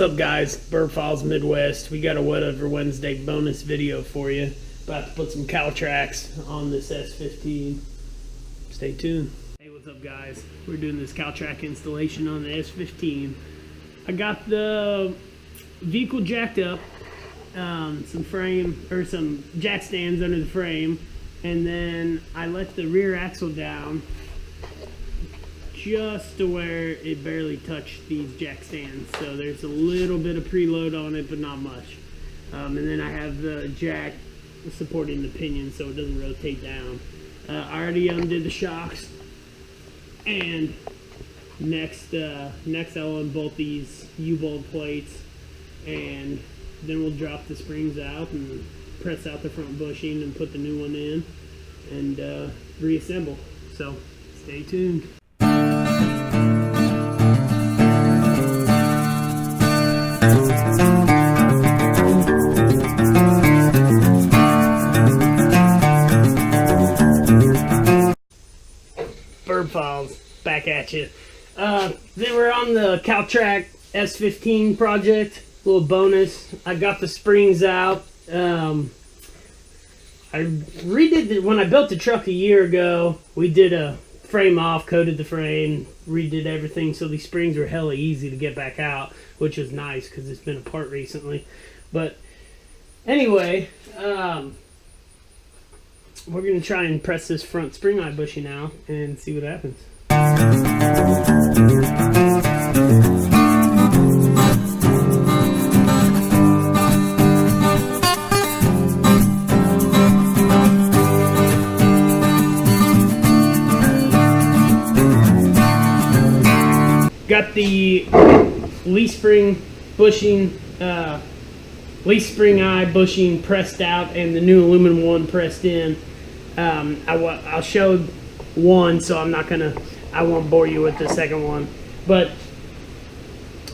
What's up, guys? Burb Files Midwest. We got a Whatever Wednesday bonus video for you. About to put some Caltracs on this S-15. Stay tuned. Hey, what's up, guys? We're doing this Caltrac installation on the S-15. I got the vehicle jacked up, some jack stands under the frame, and then I let the rear axle down just to where it barely touched these jack stands. So there's a little bit of preload on it, but not much. And then I have the jack supporting the pinion so it doesn't rotate down. I already undid the shocks, and next I'll unbolt these U-bolt plates, and then we'll drop the springs out and press out the front bushing and put the new one in and reassemble. So stay tuned. Burb Files, back at you. Then we're on the Caltrac S-15 project. Little bonus. I got the springs out. I redid when I built the truck a year ago. We did a frame off, coated the frame, redid everything, so these springs were hella easy to get back out, which was nice because it's been apart recently. But anyway, we're going to try and press this front spring eye bushing out and see what happens. Got the leaf spring bushing, leaf spring eye bushing pressed out, and the new aluminum one pressed in. I'll show one, so I won't bore you with the second one. But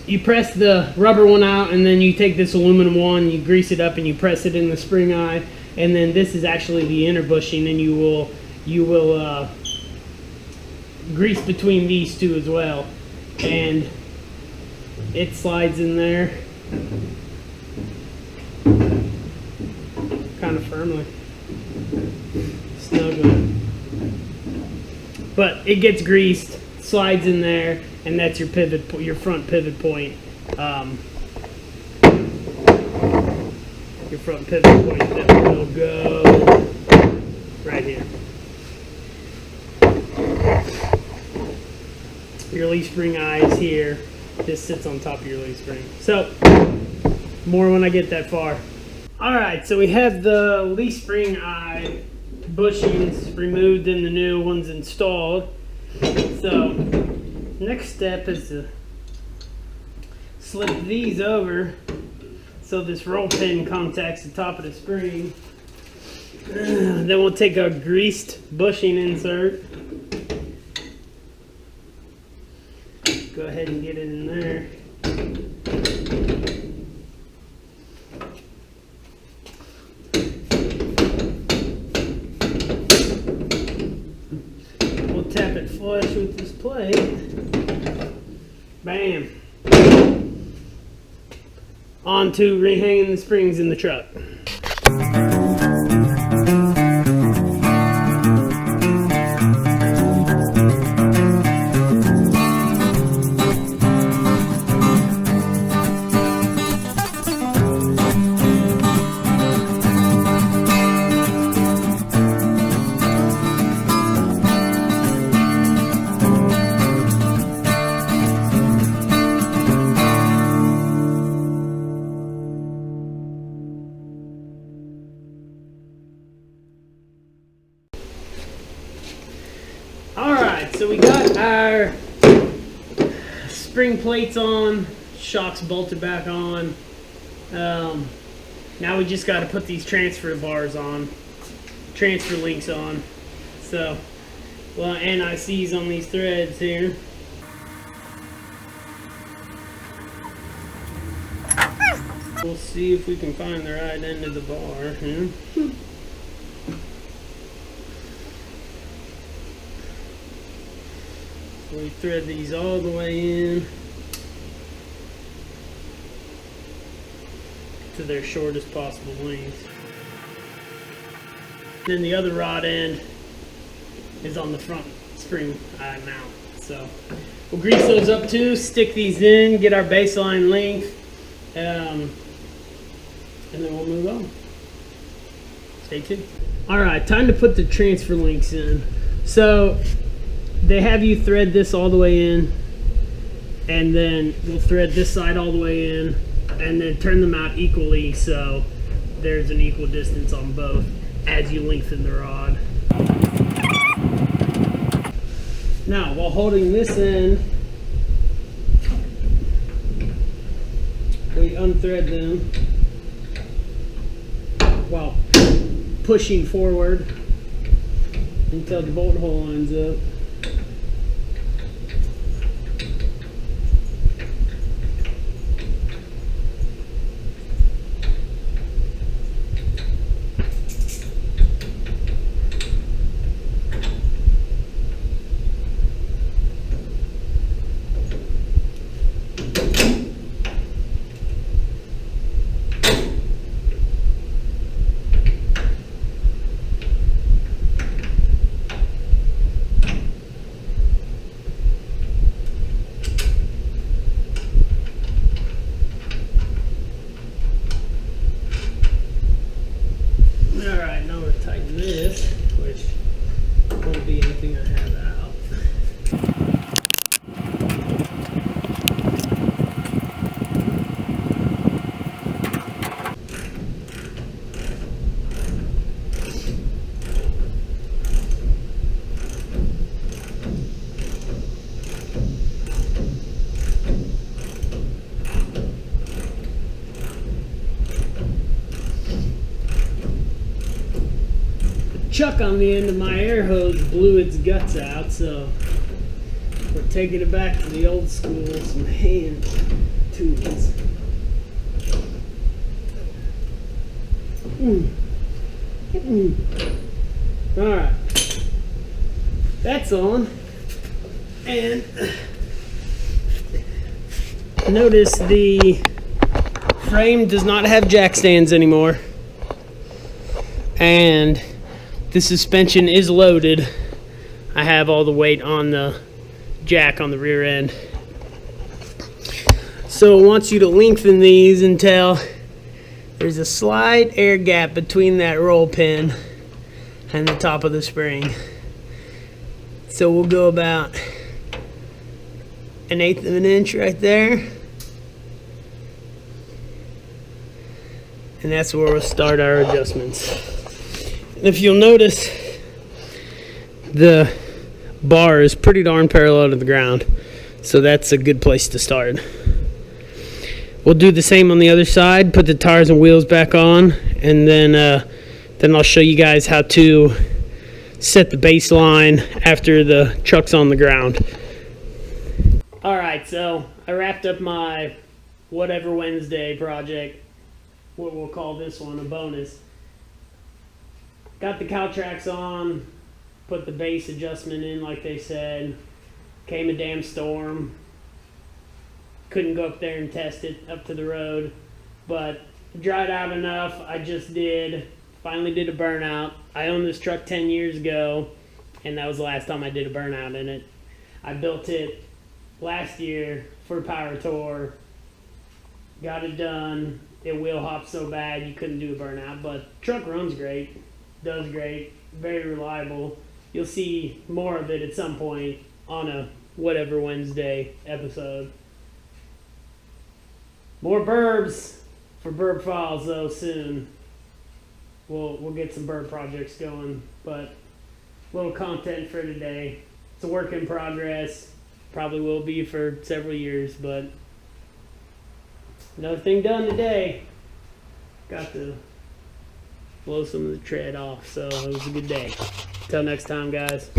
you press the rubber one out, and then you take this aluminum one, you grease it up, and you press it in the spring eye. And then this is actually the inner bushing, and you will grease between these two as well. And it slides in there kind of firmly, snugly, but it gets greased, slides in there, and that's your pivot, your front pivot point. Your front pivot point that will go right here. Your leaf spring eye is here. This sits on top of your leaf spring. So, more when I get that far. Alright, so we have the leaf spring eye bushings removed and the new ones installed. So, next step is to slip these over so this roll pin contacts the top of the spring. Then we'll take a greased bushing insert. Go ahead and get it in there. We'll tap it flush with this plate. Bam. On to rehanging the springs in the truck. Alright, so we got our spring plates on, shocks bolted back on. Now we just got to put these transfer bars on, transfer links on. So, well, NICs on these threads here. We'll see if we can find the right end of the bar here. We thread these all the way in. to their shortest possible length. Then the other rod end is on the front spring eye mount. So we'll grease those up too, stick these in, get our baseline length, and then we'll move on. Stay tuned. All right, time to put the transfer links in. So they have you thread this all the way in, and then we'll thread this side all the way in, and then turn them out equally so there's an equal distance on both as you lengthen the rod. Now, while holding this in, we unthread them while pushing forward until the bolt hole lines up. Alright, now we're tightening this, which won't be anything I have out. Chuck on the end of my air hose blew its guts out, so we're taking it back to the old school, some hand tools. Alright, that's on, and notice the frame does not have jack stands anymore, and the suspension is loaded. I have all the weight on the jack on the rear end. So it wants you to lengthen these until there's a slight air gap between that roll pin and the top of the spring. So we'll go about 1/8 of an inch right there. And that's where we'll start our adjustments. And if you'll notice, the bar is pretty darn parallel to the ground, so that's a good place to start. We'll do the same on the other side, put the tires and wheels back on, and then I'll show you guys how to set the baseline after the truck's on the ground. Alright, so I wrapped up my Whatever Wednesday project. What we'll call this one a bonus. Got the Caltracs on, put the base adjustment in like they said. Came a damn storm. Couldn't go up there and test it up to the road, but dried out enough. I just finally did a burnout. I owned this truck 10 years ago, and that was the last time I did a burnout in it. I built it last year for Power Tour. Got it done. It wheel hopped so bad you couldn't do a burnout, but truck runs great. Does great, very reliable. You'll see more of it at some point on a Whatever Wednesday episode. More burbs for Burb Files though soon. We'll get some burb projects going, but little content for today. It's a work in progress. Probably will be for several years, but another thing done today. Got to blow some of the tread off, so it was a good day. Till next time, guys.